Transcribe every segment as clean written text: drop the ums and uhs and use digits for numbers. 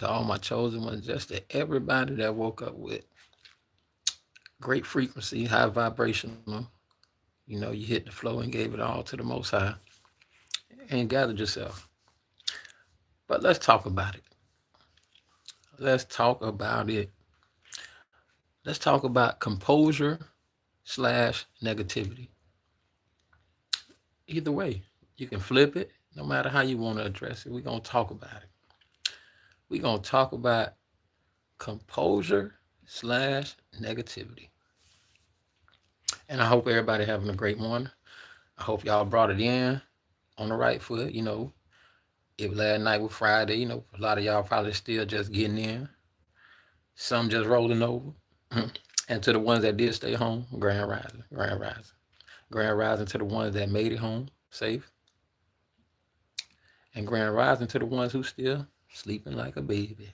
to all my chosen ones, just to everybody that woke up with great frequency, high vibrational. You know, you hit the flow and gave it all to the Most High and gathered yourself. But let's talk about it. Let's talk about it. Let's talk about composure slash negativity. Either way, you can flip it no matter how you want to address it. We're going to talk about it. We're going to talk about composure slash negativity. And I hope everybody having a great morning. I hope y'all brought it in on the right foot. You know, if last night was Friday, you know, a lot of y'all probably still just getting in. Some just rolling over. And to the ones that did stay home, grand rising, grand rising. Grand rising to the ones that made it home safe. And grand rising to the ones who still sleeping like a baby.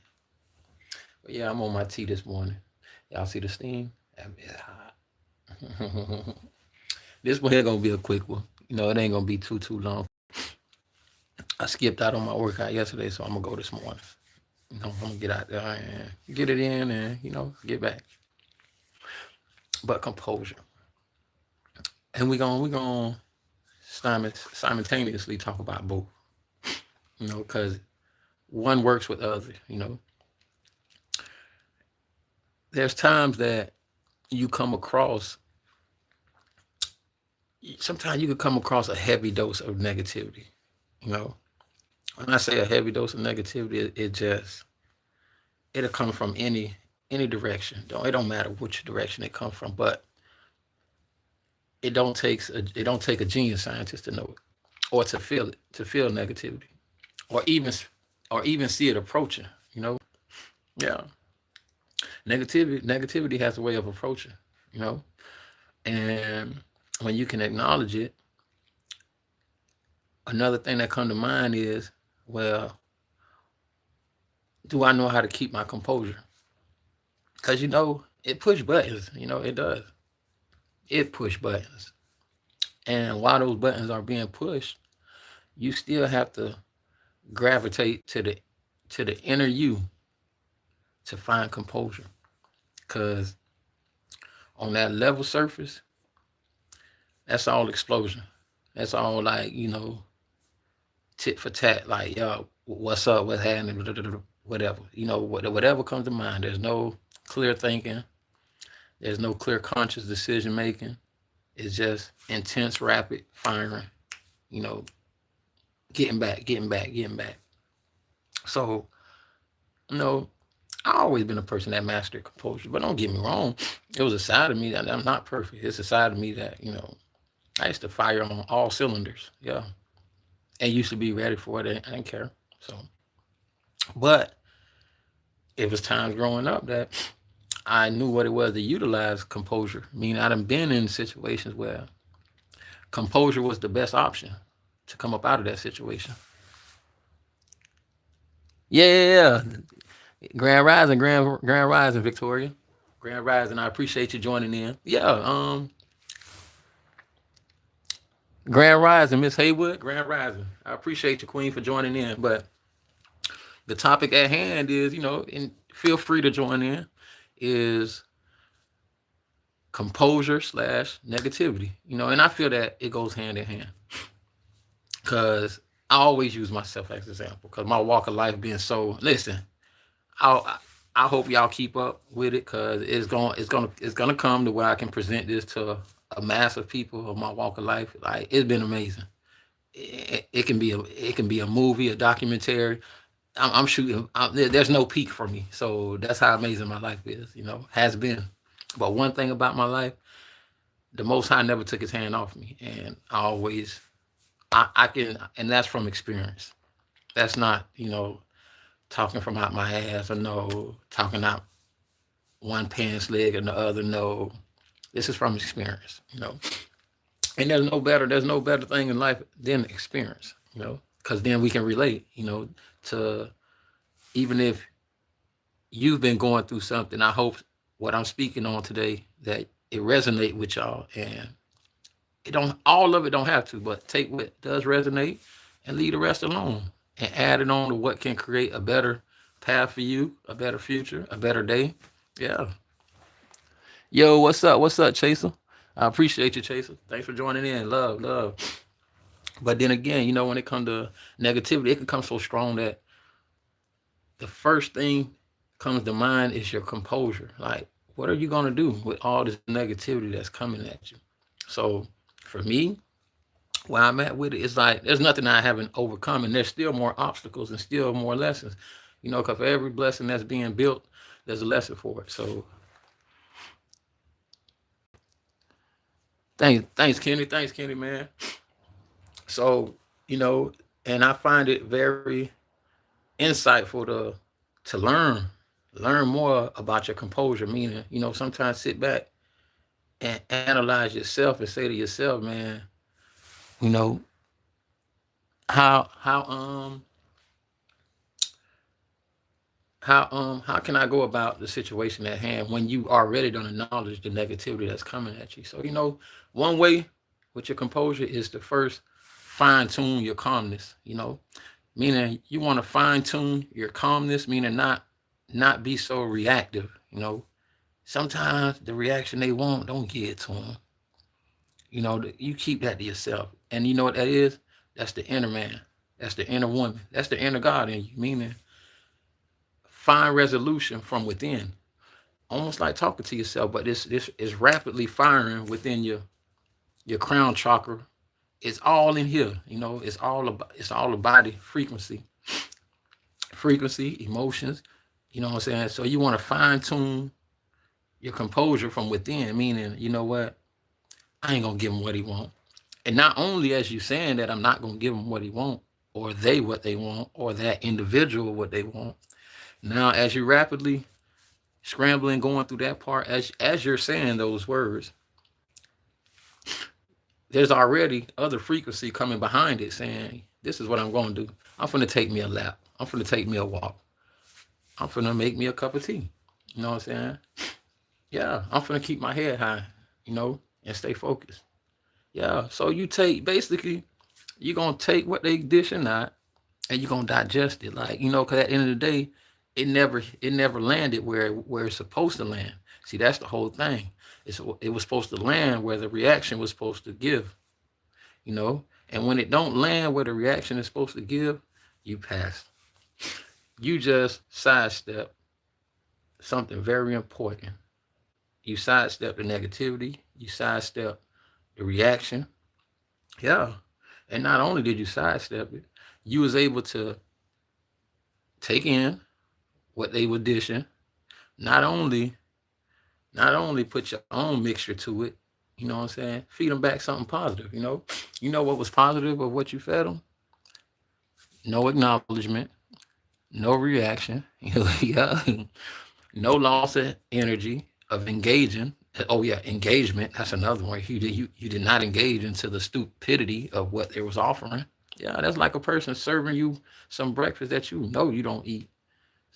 But yeah, I'm on my tea this morning. Y'all see the steam? It's hot. This one here gonna be a quick one. You know, it ain't gonna be too long. I skipped out on my workout yesterday, so I'm gonna go this morning. You know, I'm gonna get out there and get it in and, you know, get back. But composure. And we gonna simultaneously talk about both. You know, because one works with the other, you know. There's times that you come across sometimes you could come across a heavy dose of negativity, you know. When I say a heavy dose of negativity, it just it'll come from any direction. It don't matter which direction it comes from, but it don't take a genius scientist to know it or to feel negativity, or even see it approaching. You know, yeah. Negativity has a way of approaching. You know, and when you can acknowledge it, another thing that come to mind is, well, do I know how to keep my composure? Because you know it push buttons. You know it does. It push buttons, and while those buttons are being pushed, you still have to gravitate to the inner you to find composure. Because on that level surface, that's all explosion. That's all like, you know, tit for tat. Like, yo, what's up? What's happening? Whatever. You know, whatever comes to mind. There's no clear thinking. There's no clear conscious decision making. It's just intense, rapid firing. You know, getting back. So, you know, I always been a person that mastered composure, but don't get me wrong. It was a side of me that I'm not perfect. It's a side of me that, you know, I used to fire on all cylinders. Yeah. And used to be ready for it. I didn't care. So, but it was times growing up that I knew what it was to utilize composure. I mean, I done been in situations where composure was the best option to come up out of that situation. Yeah. Grand Rising, Grand Rising, Victoria. Grand Rising. I appreciate you joining in. Yeah. Grand Rising, Miss Haywood. Grand Rising. I appreciate you, Queen, for joining in. But the topic at hand is, you know, and feel free to join in, is composure slash negativity. You know, and I feel that it goes hand in hand. Because I always use myself as an example. Because my walk of life being so, listen, I I hope y'all keep up with it, because it's gonna come to where I can present this to a mass of people of my walk of life. Like, it's been amazing. It can be a movie, a documentary. I'm shooting. There's no peak for me. So that's how amazing my life is. You know, has been. But one thing about my life, the Most High never took His hand off me, and I always I can, and that's from experience. That's not, you know, talking from out my ass, or no talking out one pants leg and the other. No, this is from experience. You know, and there's no better thing in life than experience. You know, because then we can relate. You know, to even if you've been going through something. I hope what I'm speaking on today, that it resonate with y'all, and it don't, all of it don't have to, but take what does resonate and leave the rest alone, and add it on to what can create a better path for you, a better future, a better day. Yeah. Yo, what's up? What's up, Chaser? I appreciate you, Chaser. Thanks for joining in. Love, love. But then again, when it comes to negativity, it can come so strong that the first thing comes to mind is your composure. Like, what are you gonna do with all this negativity that's coming at you? So for me, where I'm at with it, it's like there's nothing I haven't overcome, and there's still more obstacles and still more lessons. Because for every blessing that's being built, there's a lesson for it. So thanks, Kenny, man. So and I find it very insightful to learn more about your composure. Meaning, sometimes sit back and analyze yourself and say to yourself, man, you know, how how can I go about the situation at hand when you already don't acknowledge the negativity that's coming at you? So one way with your composure is to first fine tune your calmness. Meaning you want to fine tune your calmness, meaning not be so reactive. Sometimes the reaction they want, don't get to them. You keep that to yourself, and you know what that is? That's the inner man. That's the inner woman. That's the inner God in you. Meaning find resolution from within, almost like talking to yourself, but this is rapidly firing within your crown chakra. It's all in here. It's all a body frequency, emotions. You know what I'm saying? So you want to fine tune your composure from within, meaning, you know what? I ain't gonna give him what he want. And not only as you saying that I'm not gonna give him what he want, or they what they want, or that individual what they want. Now, as you rapidly scrambling, going through that part, as you're saying those words, there's already other frequency coming behind it saying, this is what I'm going to do. I'm going to take me a lap. I'm going to take me a walk. I'm going to make me a cup of tea. You know what I'm saying? Yeah, I'm going to keep my head high, and stay focused. Yeah, so basically, you're going to take what they dishing out and you're going to digest it. Like, because at the end of the day, it never landed where it's supposed to land. See, that's the whole thing. It was supposed to land where the reaction was supposed to give, and when it don't land where the reaction is supposed to give, you pass. You just sidestep something very important. You sidestep the negativity. You sidestep the reaction. Yeah. And not only did you sidestep it, you was able to take in what they were dishing. Not only put your own mixture to it, you know what I'm saying? Feed them back something positive, You know what was positive of what you fed them? No acknowledgement, no reaction, yeah, no loss of energy of engaging. Oh yeah, engagement. That's another one. You did not engage into the stupidity of what they was offering. Yeah, that's like a person serving you some breakfast that you know you don't eat.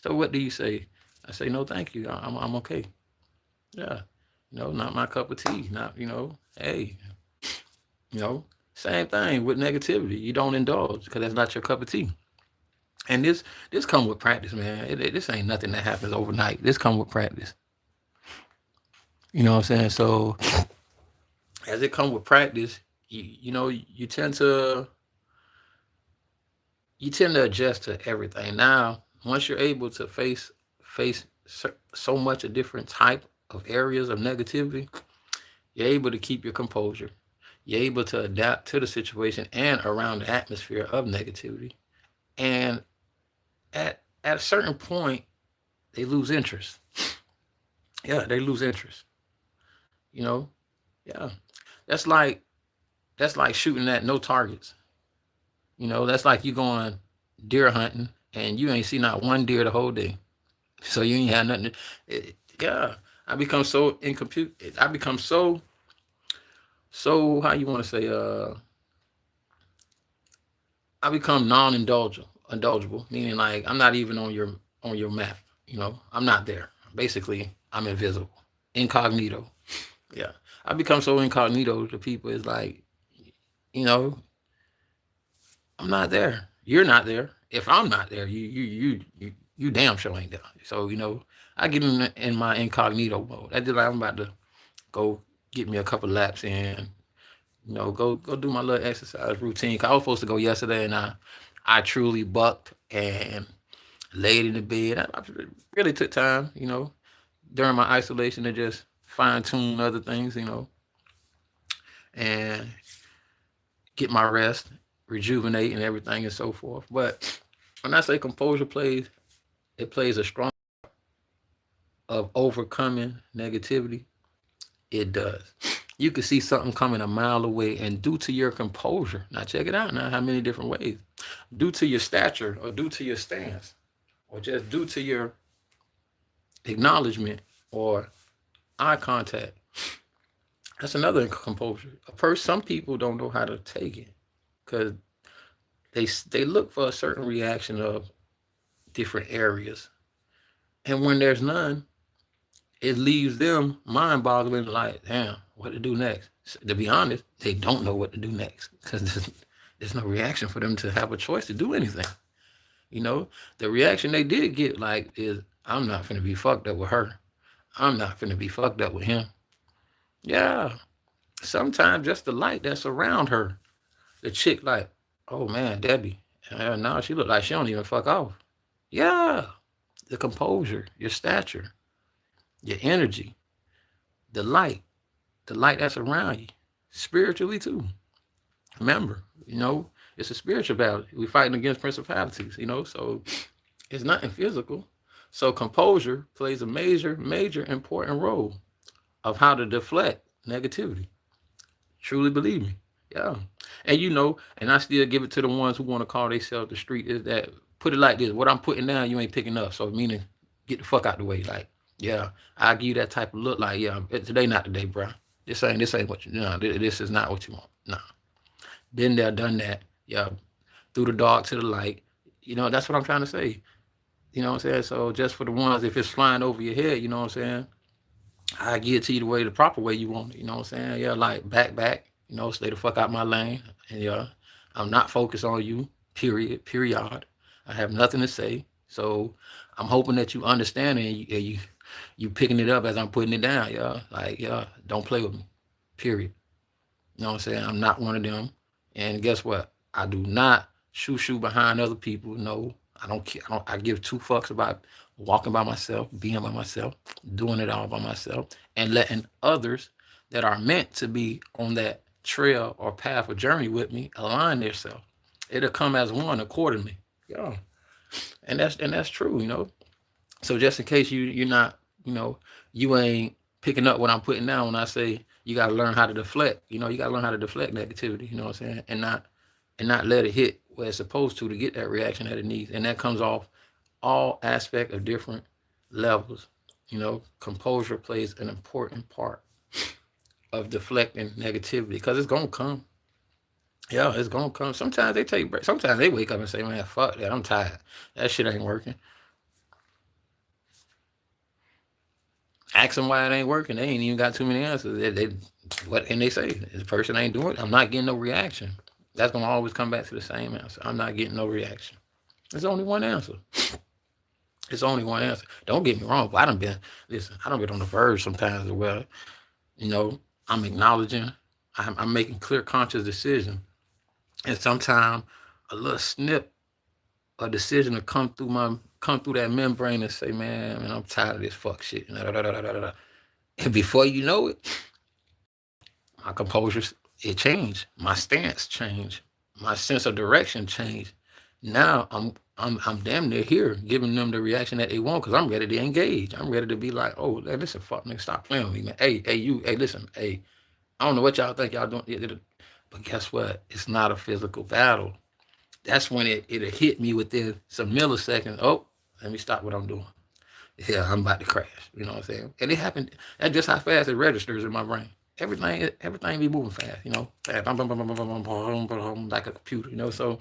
So what do you say? I say no, thank you. I'm okay. Yeah, not my cup of tea. Not hey, same thing with negativity. You don't indulge because that's not your cup of tea. And this come with practice, man. This ain't nothing that happens overnight. This come with practice. You know what I'm saying? So as it come with practice, you tend to adjust to everything. Now, once you're able to face so much a different type of areas of negativity, you're able to keep your composure. You're able to adapt to the situation and around the atmosphere of negativity. And at a certain point, they lose interest. Yeah, they lose interest. Yeah. That's like shooting at no targets. That's like you going deer hunting and you ain't see not one deer the whole day. So you ain't had nothing. Yeah. I become so I become so how you want to say I become indulgible, meaning like I'm not even on your map. I'm not there. Basically, I'm invisible, incognito. Yeah, I become so incognito to people. It's like, I'm not there. You're not there. If I'm not there, you you damn sure ain't there. So, you know, I get in my incognito mode. I did like I'm about to go get me a couple laps in, you know, go do my little exercise routine. 'Cause I was supposed to go yesterday, and I truly bucked and laid in the bed. I really took time, you know, during my isolation to just fine tune other things, you know, and get my rest, rejuvenate, and everything and so forth. But when I say composure plays, it plays a strong of overcoming negativity. It does. You can see something coming a mile away, and due to your composure, now check it out now, how many different ways, due to your stature or due to your stance, or just due to your acknowledgement or eye contact. That's another composure. Some people don't know how to take it because they look for a certain reaction of different areas, and when there's none, it leaves them mind-boggling. Like, damn, what to do next? So, to be honest, they don't know what to do next because there's no reaction for them to have a choice to do anything. You know, the reaction they did get like is, I'm not finna be fucked up with her. I'm not finna be fucked up with him. Yeah. Sometimes just the light that's around her. The chick like, oh man, Debbie. Now she look like she don't even fuck off. Yeah. The composure, your stature, your energy, the light that's around you. Spiritually too. Remember, you know, it's a spiritual battle. We're fighting against principalities, you know, so it's nothing physical. So composure plays a major important role of how to deflect negativity. Truly believe me. Yeah. And you know, and I still give it to the ones who want to call themselves the street, is that put it like this. What I'm putting down, you ain't picking up. So meaning get the fuck out the way. Like, yeah, I give you that type of look like, yeah, today not the day, bro. This ain't what you know. This is not what you want. Nah. Been there, done that. Yeah. Through the dark to the light. You know, that's what I'm trying to say. You know what I'm saying? So just for the ones, if it's flying over your head, you know what I'm saying? I give it to you the proper way you want it. You know what I'm saying? Yeah, like back, you know, stay the fuck out my lane. And yeah, I'm not focused on you, period. I have nothing to say. So I'm hoping that you understand it, and you picking it up as I'm putting it down. Yeah, like, yeah, don't play with me, period. You know what I'm saying? I'm not one of them. And guess what? I do not shoo behind other people. No, I don't care. I give two fucks about walking by myself, being by myself, doing it all by myself, and letting others that are meant to be on that trail or path or journey with me align themselves. It'll come as one accordingly. Yeah. And that's true, you know. So just in case you're not, you know, you ain't picking up what I'm putting down when I say you gotta learn how to deflect. You know, you gotta learn how to deflect negativity, you know what I'm saying? And not let it hit where it's supposed to get that reaction that it needs. And that comes off all aspect of different levels. You know, composure plays an important part of deflecting negativity because it's gonna come. Yeah, it's gonna come. Sometimes they take breaks. Sometimes they wake up and say, "Man, fuck that. I'm tired. That shit ain't working." Ask them why it ain't working. They ain't even got too many answers. What can they say? This person ain't doing it. I'm not getting no reaction. That's gonna always come back to the same answer. I'm not getting no reaction. There's only one answer. It's only one answer. Don't get me wrong, but I done been on the verge sometimes as well. You know, I'm acknowledging, I'm making clear conscious decisions. And sometimes a little snip, a decision to come through that membrane and say, man, I'm tired of this fuck shit. And before you know it, my composure, it changed. My stance changed. My sense of direction changed. Now I'm damn near here, giving them the reaction that they want because I'm ready to engage. I'm ready to be like, oh, hey, listen, fuck nigga, stop playing with me, man. Hey, listen, hey, I don't know what y'all think y'all doing, but guess what? It's not a physical battle. That's when it'll hit me within some milliseconds. Oh, let me stop what I'm doing. Yeah, I'm about to crash. You know what I'm saying? And it happened. That's just how fast it registers in my brain. Everything be moving fast. You know, fast, like a computer. You know, so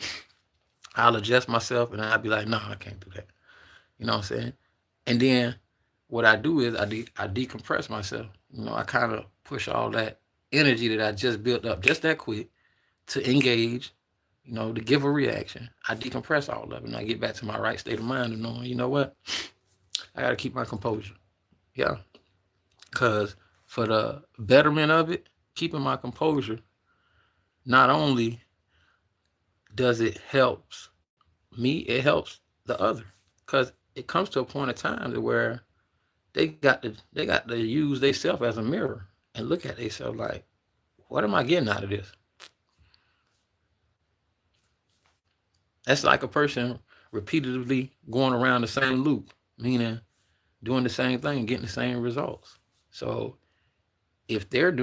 I'll adjust myself and I'll be like, no, I can't do that. You know what I'm saying? And then what I do is I decompress myself. You know, I kind of push all that energy that I just built up just that quick to engage, to give a reaction. I decompress all of it and I get back to my right state of mind and knowing, you know what? I got to keep my composure. Yeah. Because for the betterment of it, keeping my composure, not only does it helps me, it helps the other. Because it comes to a point of time to where they got to use themselves as a mirror and look at themselves like, what am I getting out of this? That's like a person repeatedly going around the same loop, meaning doing the same thing, getting the same results. So if they're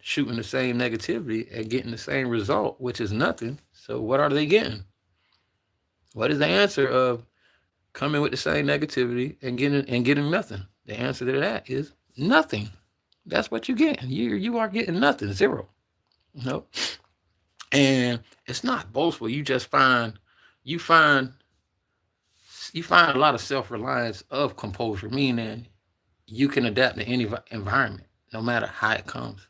shooting the same negativity and getting the same result, which is nothing, so what are they getting? What is the answer of coming with the same negativity and getting nothing? The answer to that is nothing. That's what you're getting. You are getting nothing, zero. And it's not boastful. You find a lot of self-reliance of composure, meaning you can adapt to any environment, no matter how it comes.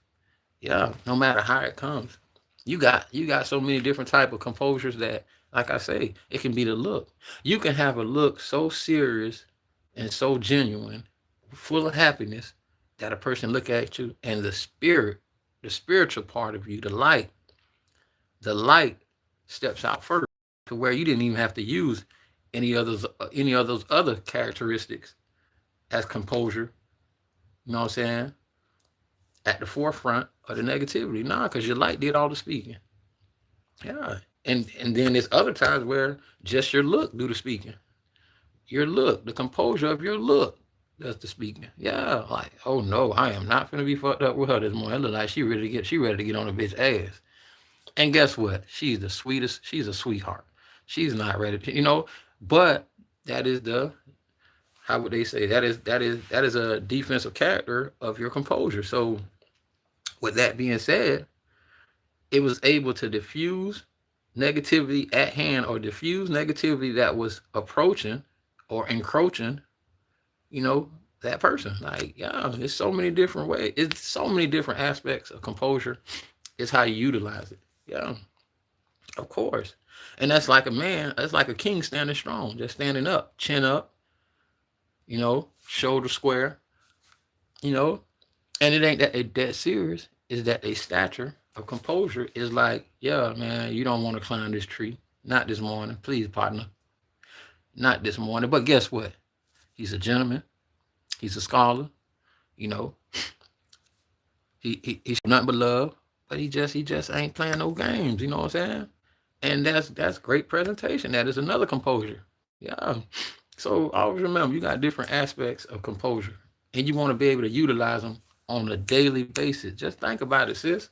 Yeah, no matter how it comes. You got so many different type of composures that, like I say, it can be the look. You can have a look so serious and so genuine, full of happiness, that a person look at you and the spiritual part of you, the light steps out first to where you didn't even have to use any of those other characteristics as composure. You know what I'm saying? At the forefront of the negativity. Nah, because your light did all the speaking. Yeah. And then there's other times where just your look do the speaking. Your look, the composure of your look does the speaking. Yeah, like, oh no, I am not gonna be fucked up with her this morning. It look like she ready to get on a bitch ass. And guess what? She's the sweetest, she's a sweetheart. She's not ready to, but that is how would they say, that is a defensive character of your composure. So with that being said, it was able to diffuse negativity at hand, or diffuse negativity that was approaching or encroaching, that person. Like, yeah, there's so many different ways. It's so many different aspects of composure. It's how you utilize it. Yeah, of course. And that's like a king standing strong, just standing up, chin up, shoulder square, and it ain't that they dead serious, is that they stature of composure is like, yeah, man, you don't want to climb this tree. Not this morning. Please, partner. Not this morning. But guess what? He's a gentleman. He's a scholar. He's nothing but love. But he just ain't playing no games. You know what I'm saying? And that's great presentation. That is another composure. Yeah. So always remember, you got different aspects of composure, and you want to be able to utilize them on a daily basis. Just think about it, sis.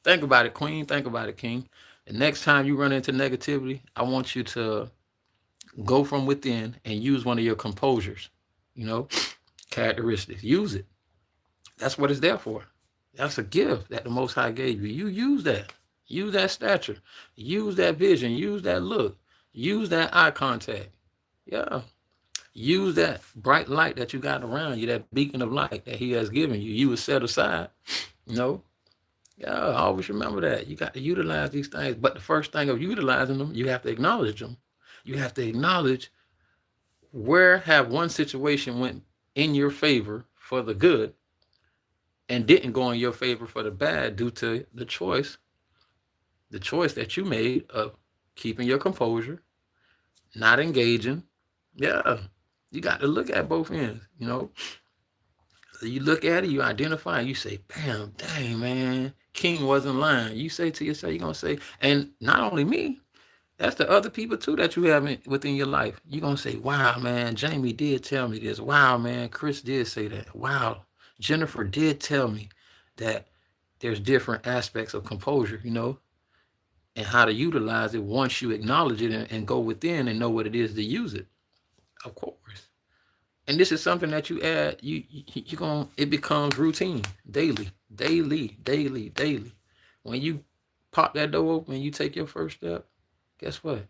Think about it, queen. Think about it, king. The next time you run into negativity, I want you to go from within and use one of your composures, characteristics. Use it. That's what it's there for. That's a gift that the Most High gave you. You use that. Use that stature. Use that vision. Use that look. Use that eye contact. Yeah. Use that bright light that you got around you, that beacon of light that he has given you. You was set aside. Yeah, always remember that. You got to utilize these things. But the first thing of utilizing them, you have to acknowledge them. You have to acknowledge where have one situation went in your favor for the good and didn't go in your favor for the bad due to the choice that you made of keeping your composure, not engaging. Yeah, you got to look at both ends, You look at it, you identify, and you say, bam, dang, man, King wasn't lying. You say to yourself, you're going to say, and not only me, that's the other people too that you have within your life. You're going to say, wow, man, Jamie did tell me this. Wow, man, Chris did say that. Wow, Jennifer did tell me that there's different aspects of composure, and how to utilize it once you acknowledge it and go within and know what it is to use it. Of course. And this is something that you add, it becomes routine, daily. When you pop that door open and you take your first step, guess what?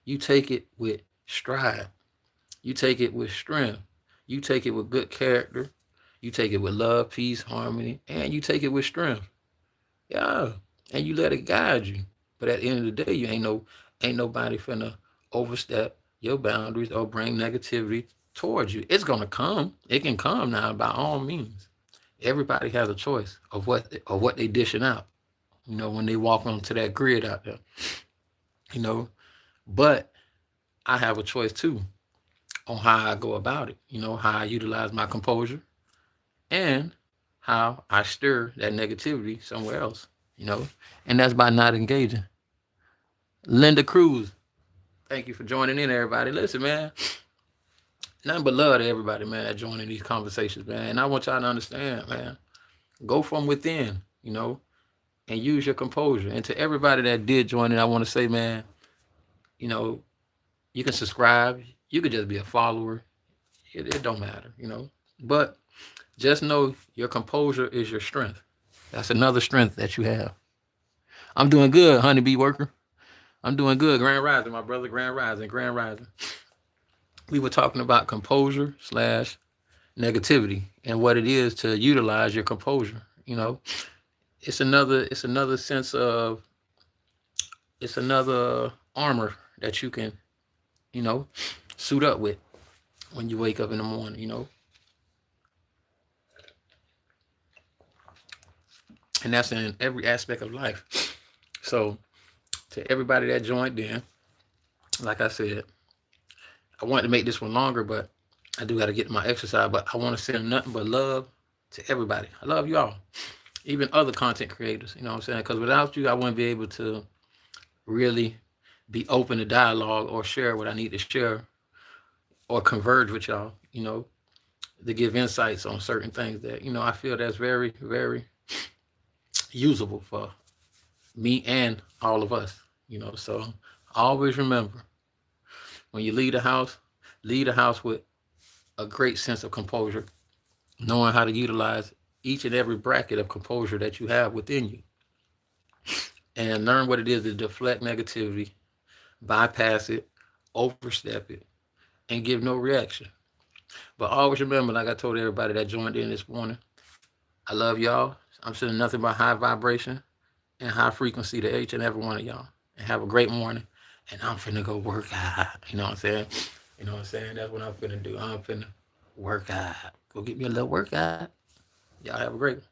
You take it with stride. You take it with strength. You take it with good character. You take it with love, peace, harmony, and you take it with strength. Yeah. And you let it guide you. But at the end of the day, you ain't nobody finna overstep your boundaries or bring negativity towards you. It's gonna come. It can come now by all means. Everybody has a choice of what they dishing out. When they walk onto that grid out there. You know, but I have a choice too on how I go about it. How I utilize my composure and how I stir that negativity somewhere else. And that's by not engaging. Linda Cruz, thank you for joining in, everybody. Listen, man, nothing but love to everybody, man, that joining these conversations, man. And I want y'all to understand, man, go from within, and use your composure. And to everybody that did join in, I want to say, man, you know, you can subscribe. You could just be a follower. It don't matter, But just know your composure is your strength. That's another strength that you have. I'm doing good, honeybee worker. I'm doing good. Grand Rising, my brother. Grand Rising. Grand Rising. We were talking about composure / negativity and what it is to utilize your composure. It's another sense of, it's another armor that you can, suit up with when you wake up in the morning. And that's in every aspect of life. So to everybody that joined in, like I said, I wanted to make this one longer, but I do got to get to my exercise. But I want to send nothing but love to everybody. I love y'all, even other content creators. You know what I'm saying? Because without you, I wouldn't be able to really be open to dialogue or share what I need to share or converge with y'all, to give insights on certain things that, I feel that's very, very usable for me and all of us, So always remember, when you leave the house with a great sense of composure, knowing how to utilize each and every bracket of composure that you have within you, and learn what it is to deflect negativity, bypass it, overstep it, and give no reaction. But always remember, like I told everybody that joined in this morning, I love y'all. I'm sending nothing but high vibration and high frequency to each and every one of y'all. And have a great morning. And I'm finna go work out. You know what I'm saying? That's what I'm finna do. I'm finna work out. Go get me a little workout. Y'all have a great one.